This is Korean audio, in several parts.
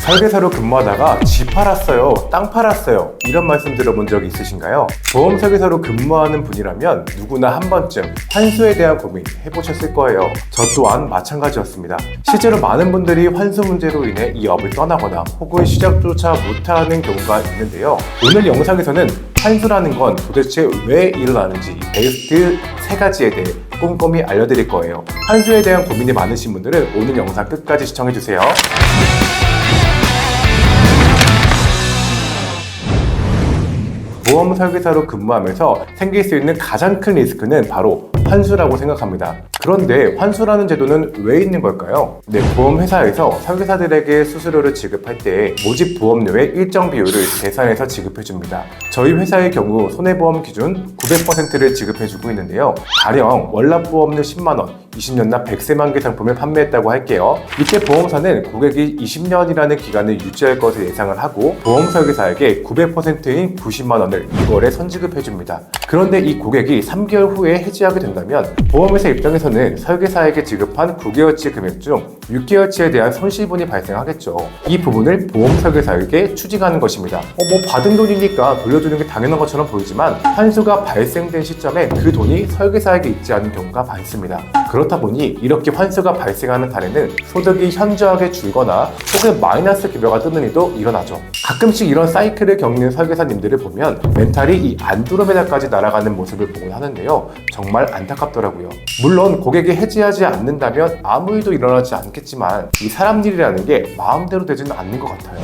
설계사로 근무하다가 집 팔았어요, 땅 팔았어요 이런 말씀 들어본 적 있으신가요? 보험 설계사로 근무하는 분이라면 누구나 한 번쯤 환수에 대한 고민 해보셨을 거예요. 저 또한 마찬가지였습니다. 실제로 많은 분들이 환수 문제로 인해 이 업을 떠나거나 혹은 시작조차 못하는 경우가 있는데요. 오늘 영상에서는 환수라는 건 도대체 왜 일어나는지 베스트 3가지에 대해 꼼꼼히 알려드릴 거예요. 환수에 대한 고민이 많으신 분들은 오늘 영상 끝까지 시청해주세요. 보험 설계사로 근무하면서 생길 수 있는 가장 큰 리스크는 바로 환수라고 생각합니다. 그런데 환수라는 제도는 왜 있는 걸까요? 네, 보험회사에서 설계사들에게 수수료를 지급할 때 모집 보험료의 일정 비율을 계산해서 지급해줍니다. 저희 회사의 경우 손해보험 기준 900%를 지급해주고 있는데요. 가령 월납보험료 10만원, 20년 납 100세만 개 상품을 판매했다고 할게요. 이때 보험사는 고객이 20년이라는 기간을 유지할 것을 예상을 하고 보험 설계사에게 900%인 90만원을 2월에 선지급해줍니다. 그런데 이 고객이 3개월 후에 해지하게 된다면 보험회사 입장에서는 설계사에게 지급한 9개월치 금액 중 6개월치에 대한 손실분이 발생하겠죠. 이 부분을 보험 설계사에게 추징하는 것입니다. 뭐 받은 돈이니까 돌려주는 게 당연한 것처럼 보이지만 환수가 발생된 시점에 그 돈이 설계사에게 있지 않은 경우가 많습니다. 그렇다 보니 이렇게 환수가 발생하는 달에는 소득이 현저하게 줄거나 혹은 마이너스 급여가 뜨는 일도 일어나죠. 가끔씩 이런 사이클을 겪는 설계사님들을 보면 멘탈이 이 안드로메다까지 날아가는 모습을 보곤 하는데요. 정말 안타깝더라고요. 물론 고객이 해지하지 않는다면 아무 일도 일어나지 않겠지만 이 사람 일이라는 게 마음대로 되지는 않는 것 같아요.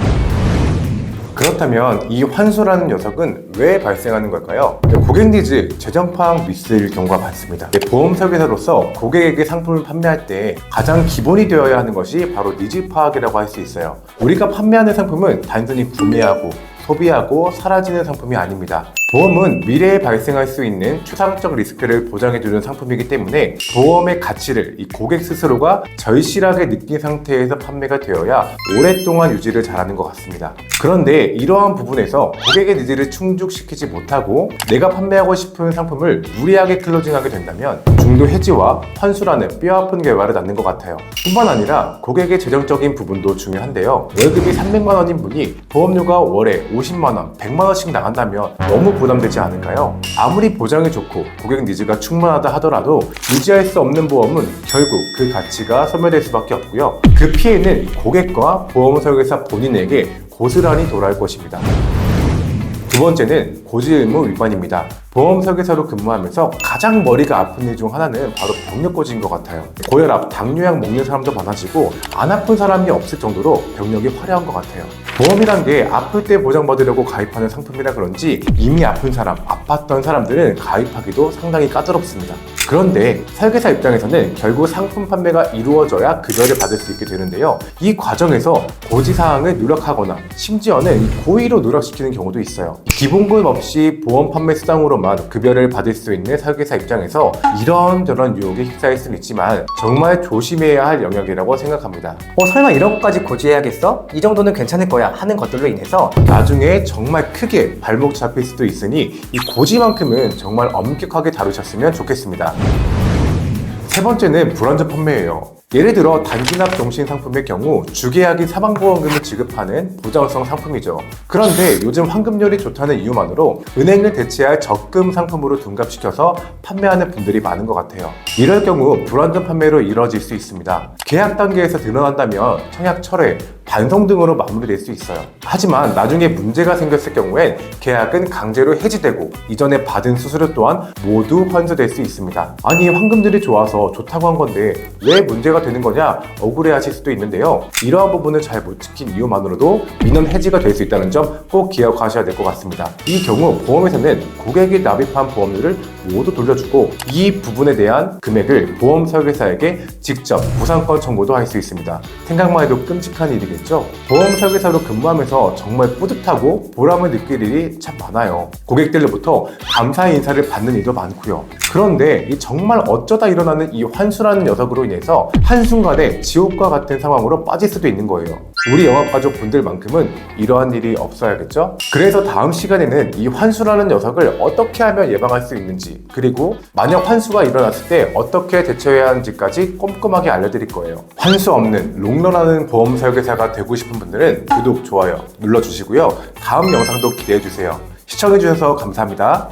그렇다면 이 환수라는 녀석은 왜 발생하는 걸까요? 고객 니즈, 재정 파악 미스일 경우가 많습니다. 보험 설계사로서 고객에게 상품을 판매할 때 가장 기본이 되어야 하는 것이 바로 니즈 파악이라고 할 수 있어요. 우리가 판매하는 상품은 단순히 구매하고 소비하고 사라지는 상품이 아닙니다. 보험은 미래에 발생할 수 있는 추상적 리스크를 보장해주는 상품이기 때문에 보험의 가치를 이 고객 스스로가 절실하게 느낀 상태에서 판매가 되어야 오랫동안 유지를 잘하는 것 같습니다. 그런데 이러한 부분에서 고객의 니즈를 충족시키지 못하고 내가 판매하고 싶은 상품을 무리하게 클로징하게 된다면 중도 해지와 환수라는 뼈아픈 결과를 낳는 것 같아요. 뿐만 아니라 고객의 재정적인 부분도 중요한데요. 월급이 300만 원인 분이 보험료가 월에 50만 원, 100만 원씩 나간다면 너무 부담되지 않을까요? 아무리 보장이 좋고 고객 니즈가 충분하다 하더라도 유지할 수 없는 보험은 결국 그 가치가 소멸될 수밖에 없고요. 그 피해는 고객과 보험 설계사 본인에게 고스란히 돌아올 것입니다. 두 번째는 고지 의무 위반입니다. 보험 설계사로 근무하면서 가장 머리가 아픈 일 중 하나는 바로 병력 고지인 것 같아요. 고혈압, 당뇨약 먹는 사람도 많아지고 안 아픈 사람이 없을 정도로 병력이 화려한 것 같아요. 보험이란 게 아플 때 보장받으려고 가입하는 상품이라 그런지 이미 아픈 사람, 아팠던 사람들은 가입하기도 상당히 까다롭습니다. 그런데 설계사 입장에서는 결국 상품 판매가 이루어져야 급여를 받을 수 있게 되는데요. 이 과정에서 고지사항을 누락하거나 심지어는 고의로 누락시키는 경우도 있어요. 기본금 없이 보험 판매 수당으로만 급여를 받을 수 있는 설계사 입장에서 이런저런 유혹에 휩싸일 수는 있지만 정말 조심해야 할 영역이라고 생각합니다. 설마 이런 것까지 고지해야겠어? 이 정도는 괜찮을 거야 하는 것들로 인해서 나중에 정말 크게 발목 잡힐 수도 있으니 이 고지만큼은 정말 엄격하게 다루셨으면 좋겠습니다. 세 번째는 불완전 판매예요. 예를 들어 단기납 종신 상품의 경우 주계약인 사망보험금을 지급하는 보장성 상품이죠. 그런데 요즘 환급률이 좋다는 이유만으로 은행을 대체할 적금 상품으로 둔갑시켜서 판매하는 분들이 많은 것 같아요. 이럴 경우 불완전 판매로 이뤄질 수 있습니다. 계약 단계에서 드러난다면 청약 철회, 반송 등으로 마무리될 수 있어요. 하지만 나중에 문제가 생겼을 경우엔 계약은 강제로 해지되고 이전에 받은 수수료 또한 모두 환수될 수 있습니다. 아니 환급률이 좋아서 좋다고 한 건데 왜 문제가 되는 거냐 억울해하실 수도 있는데요. 이러한 부분을 잘 못 지킨 이유만으로도 민원 해지가 될 수 있다는 점 꼭 기억하셔야 될 것 같습니다. 이 경우 보험회사는 고객이 납입한 보험료를 모두 돌려주고 이 부분에 대한 금액을 보험 설계사에게 직접 보상권 청구도 할 수 있습니다. 생각만 해도 끔찍한 일이겠죠? 보험 설계사로 근무하면서 정말 뿌듯하고 보람을 느낄 일이 참 많아요. 고객들로부터 감사의 인사를 받는 일도 많고요. 그런데 이 정말 어쩌다 일어나는 이 환수라는 녀석으로 인해서 한순간에 지옥과 같은 상황으로 빠질 수도 있는 거예요. 우리 영업가족 분들만큼은 이러한 일이 없어야겠죠? 그래서 다음 시간에는 이 환수라는 녀석을 어떻게 하면 예방할 수 있는지, 그리고 만약 환수가 일어났을 때 어떻게 대처해야 하는지까지 꼼꼼하게 알려드릴 거예요. 환수 없는 롱런하는 보험 설계사가 되고 싶은 분들은 구독, 좋아요 눌러주시고요. 다음 영상도 기대해주세요. 시청해주셔서 감사합니다.